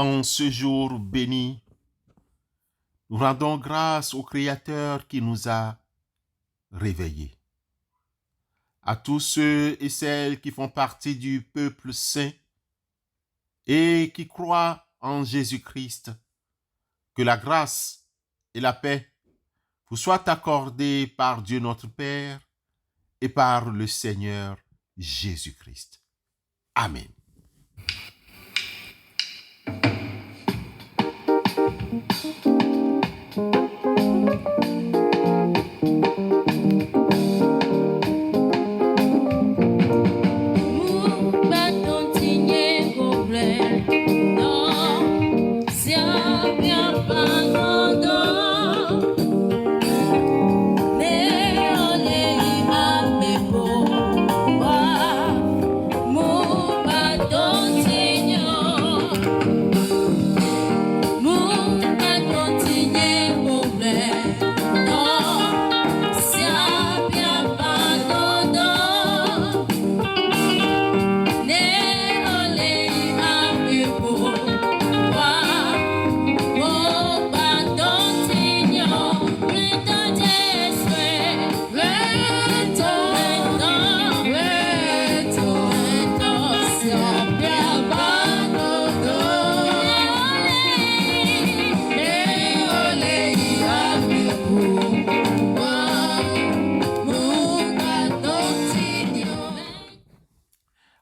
En ce jour béni, nous rendons grâce au Créateur qui nous a réveillés. À tous ceux et celles qui font partie du peuple saint et qui croient en Jésus-Christ, que la grâce et la paix vous soient accordées par Dieu notre Père et par le Seigneur Jésus-Christ. Amen.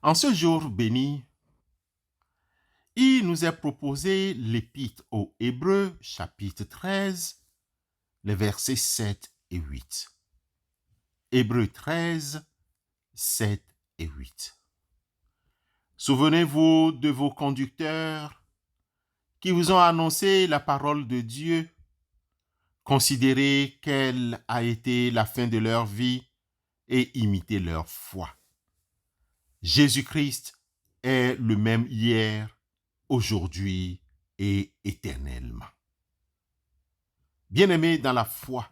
En ce jour béni, il nous est proposé l'Épître aux Hébreux, chapitre 13, les versets 7 et 8. Hébreux 13, 7 et 8. Souvenez-vous de vos conducteurs qui vous ont annoncé la parole de Dieu. Considérez quelle a été la fin de leur vie et imitez leur foi. Jésus-Christ est le même hier, aujourd'hui et éternellement. Bien-aimés dans la foi,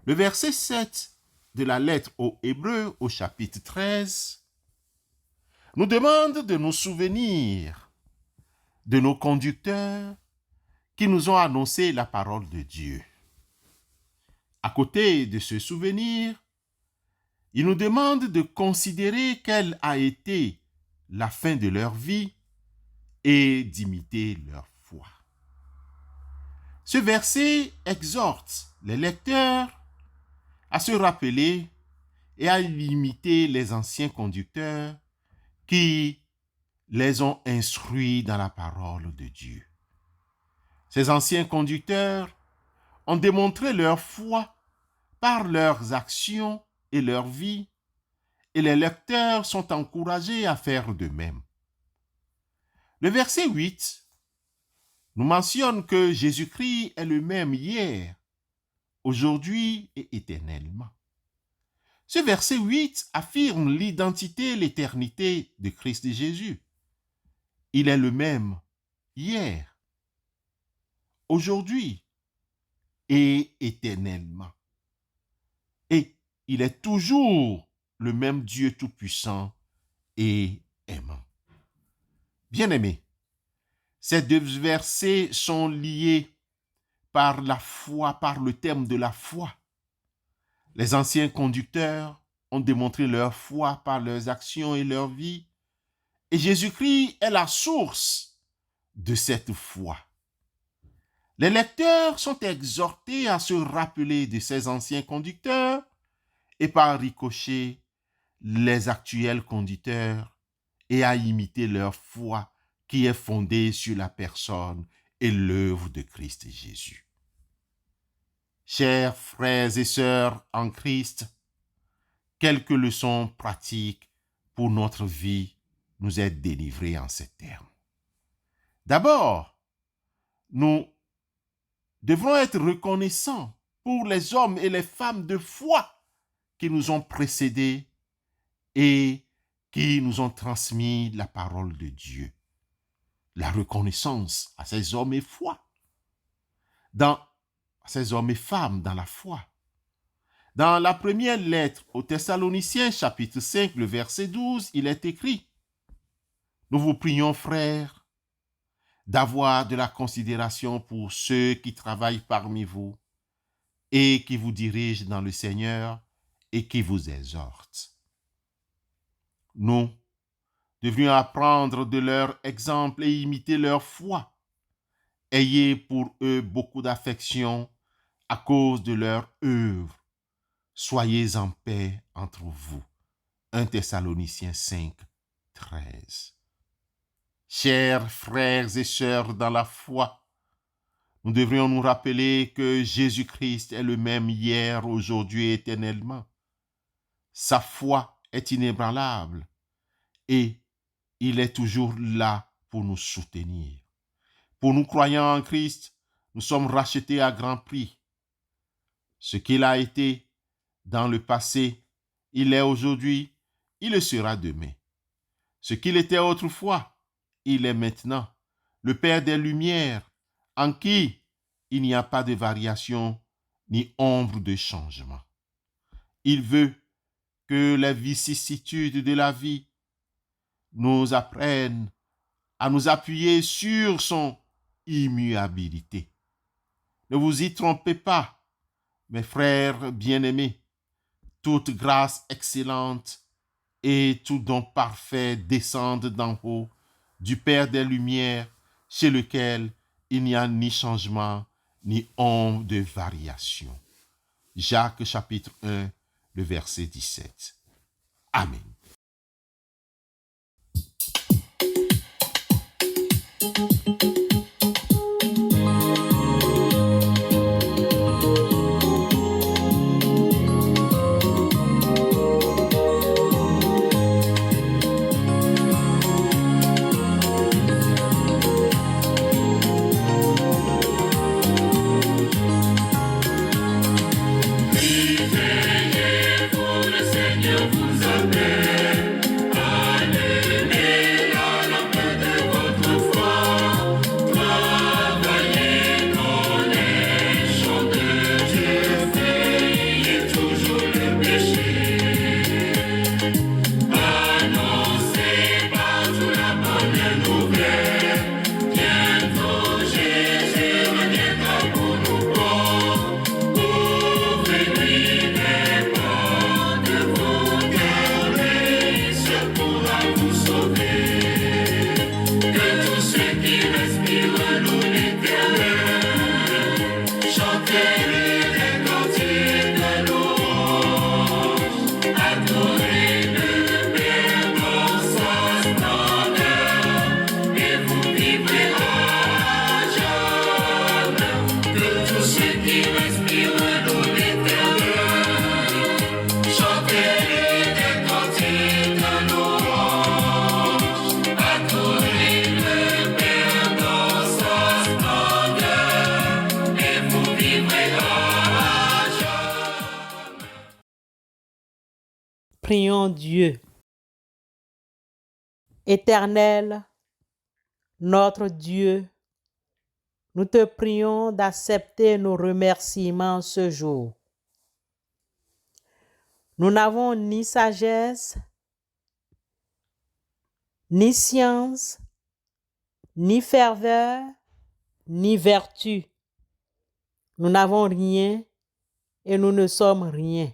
le verset 7 de la lettre aux Hébreux au chapitre 13 nous demande de nous souvenir de nos conducteurs qui nous ont annoncé la parole de Dieu. À côté de ce souvenir, il nous demande de considérer quelle a été la fin de leur vie et d'imiter leur foi. Ce verset exhorte les lecteurs à se rappeler et à imiter les anciens conducteurs qui les ont instruits dans la parole de Dieu. Ces anciens conducteurs ont démontré leur foi par leurs actions et leur vie, et les lecteurs sont encouragés à faire de même. Le verset 8 nous mentionne que Jésus-Christ est le même hier, aujourd'hui et éternellement. Ce verset 8 affirme l'identité et l'éternité de Christ Jésus. Il est le même hier, aujourd'hui et éternellement. Et il est toujours le même Dieu tout-puissant et aimant. Bien-aimés, ces deux versets sont liés par la foi, par le thème de la foi. Les anciens conducteurs ont démontré leur foi par leurs actions et leur vie, et Jésus-Christ est la source de cette foi. Les lecteurs sont exhortés à se rappeler de ces anciens conducteurs et par ricochet les actuels conducteurs et à imiter leur foi qui est fondée sur la personne et l'œuvre de Christ Jésus. Chers frères et sœurs en Christ, quelques leçons pratiques pour notre vie nous est délivrées en ces termes. D'abord, nous devrons être reconnaissants pour les hommes et les femmes de foi qui nous ont précédés et qui nous ont transmis la parole de Dieu. La reconnaissance à ces hommes et foi, à ces hommes et femmes dans la foi. Dans la première lettre aux Thessaloniciens, chapitre 5, le verset 12, il est écrit: « Nous vous prions, frères, d'avoir de la considération pour ceux qui travaillent parmi vous et qui vous dirigent dans le Seigneur et qui vous exhortent. Nous devrions apprendre de leur exemple et imiter leur foi. Ayez pour eux beaucoup d'affection à cause de leur œuvre. Soyez en paix entre vous. 1 Thessaloniciens 5, 13. Chers frères et sœurs dans la foi, nous devrions nous rappeler que Jésus-Christ est le même hier, aujourd'hui et éternellement. Sa foi est inébranlable et il est toujours là pour nous soutenir. Pour nous croyants en Christ, nous sommes rachetés à grand prix. Ce qu'il a été dans le passé, il est aujourd'hui, il le sera demain. Ce qu'il était autrefois, il est maintenant. Le Père des Lumières, en qui il n'y a pas de variation ni ombre de changement. Il veut que les vicissitudes de la vie nous apprennent à nous appuyer sur son immuabilité. Ne vous y trompez pas, mes frères bien-aimés. Toute grâce excellente et tout don parfait descendent d'en haut, du Père des Lumières, chez lequel il n'y a ni changement, ni ombre de variation. Jacques chapitre 1, le verset 17. Amen. Prions Dieu. Éternel, notre Dieu, nous te prions d'accepter nos remerciements ce jour. Nous n'avons ni sagesse, ni science, ni ferveur, ni vertu. Nous n'avons rien et nous ne sommes rien.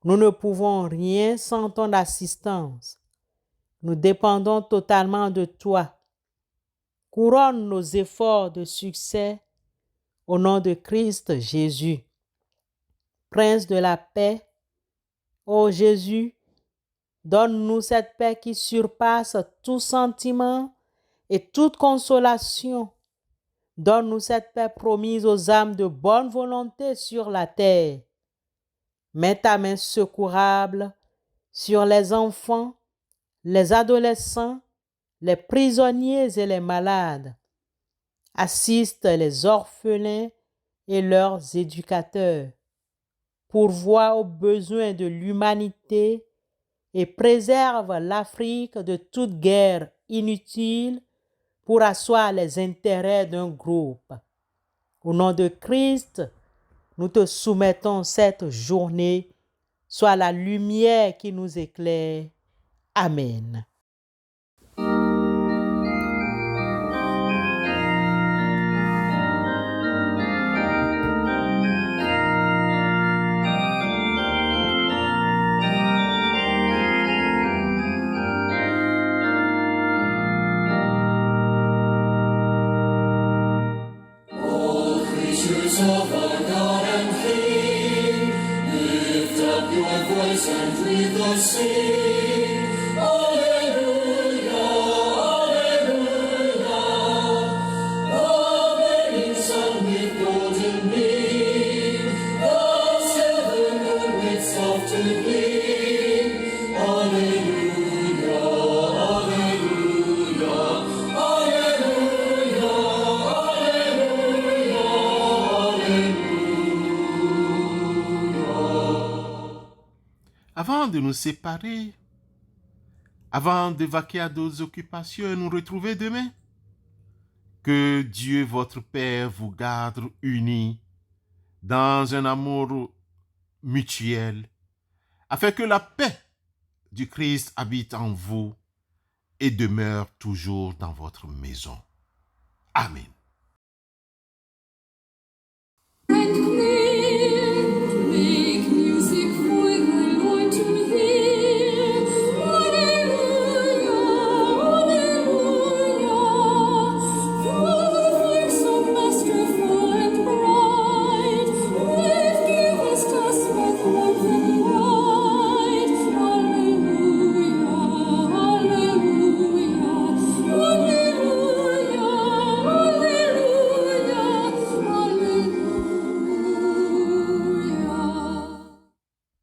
Nous ne pouvons rien sans ton assistance. Nous dépendons totalement de toi. Couronne nos efforts de succès au nom de Christ Jésus. Prince de la paix, ô Jésus, donne-nous cette paix qui surpasse tout sentiment et toute consolation. Donne-nous cette paix promise aux âmes de bonne volonté sur la terre. Mets ta main secourable sur les enfants, les adolescents, les prisonniers et les malades. Assiste les orphelins et leurs éducateurs. Pourvois aux besoins de l'humanité et préserve l'Afrique de toute guerre inutile pour asseoir les intérêts d'un groupe. Au nom de Christ, nous te soumettons cette journée. Sois la lumière qui nous éclaire. Amen. voice and with us sing. Alleluia, alleluia. The burning sun with golden beam, the silver moon with softer gleam. Alleluia, alleluia, alleluia, alleluia, alleluia. Avant de nous séparer, avant de vaquer à d'autres occupations et nous retrouver demain, que Dieu votre Père vous garde unis dans un amour mutuel, afin que la paix du Christ habite en vous et demeure toujours dans votre maison. Amen.